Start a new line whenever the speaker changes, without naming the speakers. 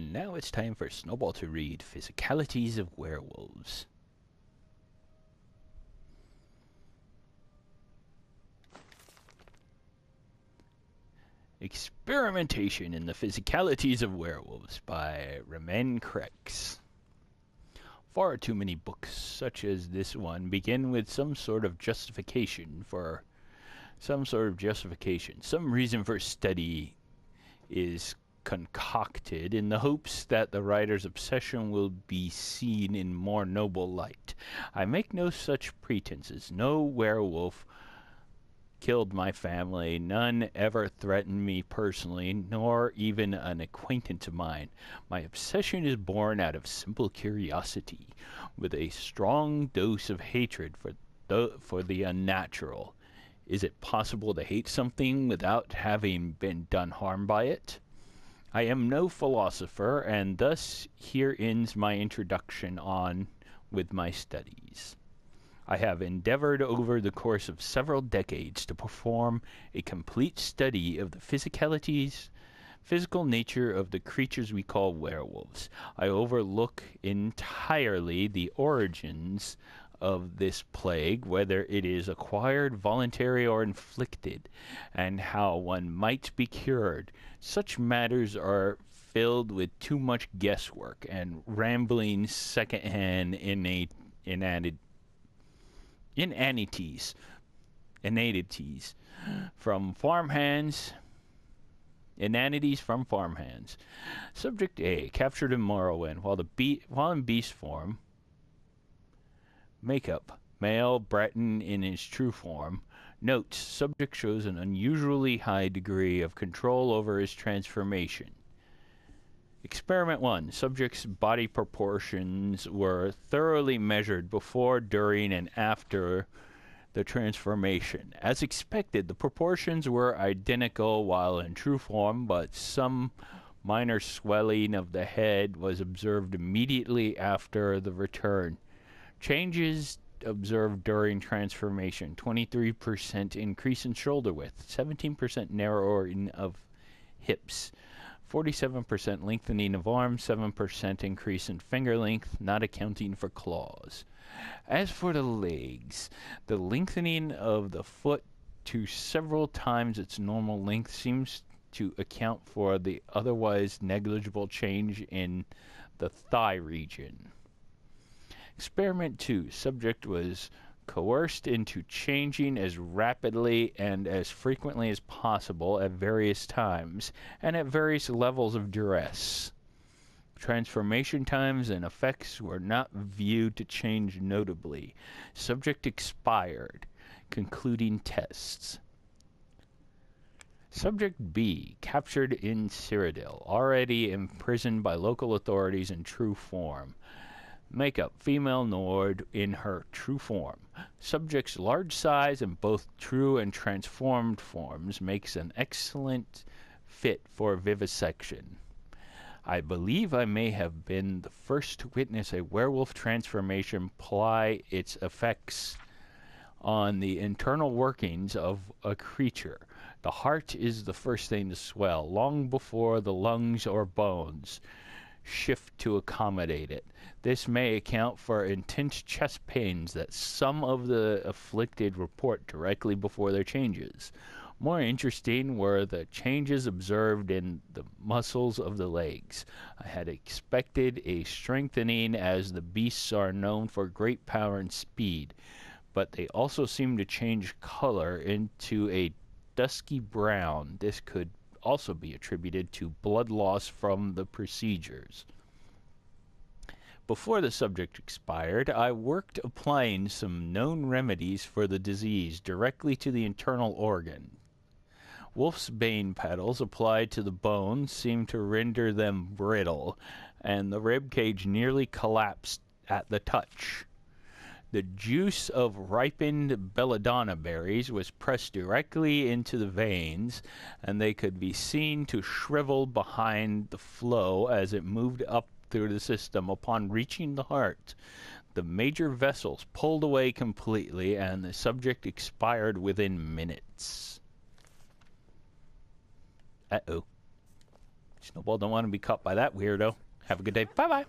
And now it's time for Snowball to read Physicalities of Werewolves. Experimentation in the Physicalities of Werewolves by Ramen Krex. Far too many books such as this one begin with some sort of justification. Some reason for study is concocted in the hopes that the writer's obsession will be seen in more noble light. I make no such pretenses. No werewolf killed my family. None ever threatened me personally, nor even an acquaintance of mine. My obsession is born out of simple curiosity, with a strong dose of hatred for the unnatural. Is it possible to hate something without having been done harm by it? I am no philosopher, and thus here ends my introduction on with my studies. I have endeavored over the course of several decades to perform a complete study of the physical nature of the creatures we call werewolves. I overlook entirely the origins of this plague, whether it is acquired, voluntary, or inflicted, and how one might be cured. Such matters are filled with too much guesswork and rambling second-hand inanities from farmhands. Subject A, captured in Morrowind, while in beast form. Makeup, male, Breton in his true form. Notes, subject shows an unusually high degree of control over his transformation. Experiment 1. Subject's body proportions were thoroughly measured before, during, and after the transformation. As expected, the proportions were identical while in true form, but some minor swelling of the head was observed immediately after the return. Changes observed during transformation: 23% increase in shoulder width, 17% narrowing of hips, 47% lengthening of arms, 7% increase in finger length, not accounting for claws. As for the legs, the lengthening of the foot to several times its normal length seems to account for the otherwise negligible change in the thigh region. Experiment 2. Subject was coerced into changing as rapidly and as frequently as possible at various times and at various levels of duress. Transformation times and effects were not viewed to change notably. Subject expired. Concluding tests. Subject B, captured in Cyrodiil, already imprisoned by local authorities in true form. Makeup, female Nord in her true form. Subject's large size in both true and transformed forms makes an excellent fit for vivisection. I believe I may have been the first to witness a werewolf transformation ply its effects on the internal workings of a creature. The heart is the first thing to swell, long before the lungs or bones shift to accommodate it. This may account for intense chest pains that some of the afflicted report directly before their changes. More interesting were the changes observed in the muscles of the legs. I had expected a strengthening, as the beasts are known for great power and speed, but they also seem to change color into a dusky brown. This could also be attributed to blood loss from the procedures. Before the subject expired, I worked applying some known remedies for the disease directly to the internal organ. Wolf's bane petals applied to the bones seemed to render them brittle, and the rib cage nearly collapsed at the touch. The juice of ripened belladonna berries was pressed directly into the veins, and they could be seen to shrivel behind the flow as it moved up through the system. Upon reaching the heart, the major vessels pulled away completely, and the subject expired within minutes. Uh-oh. Snowball don't want to be caught by that weirdo. Have a good day. Bye-bye.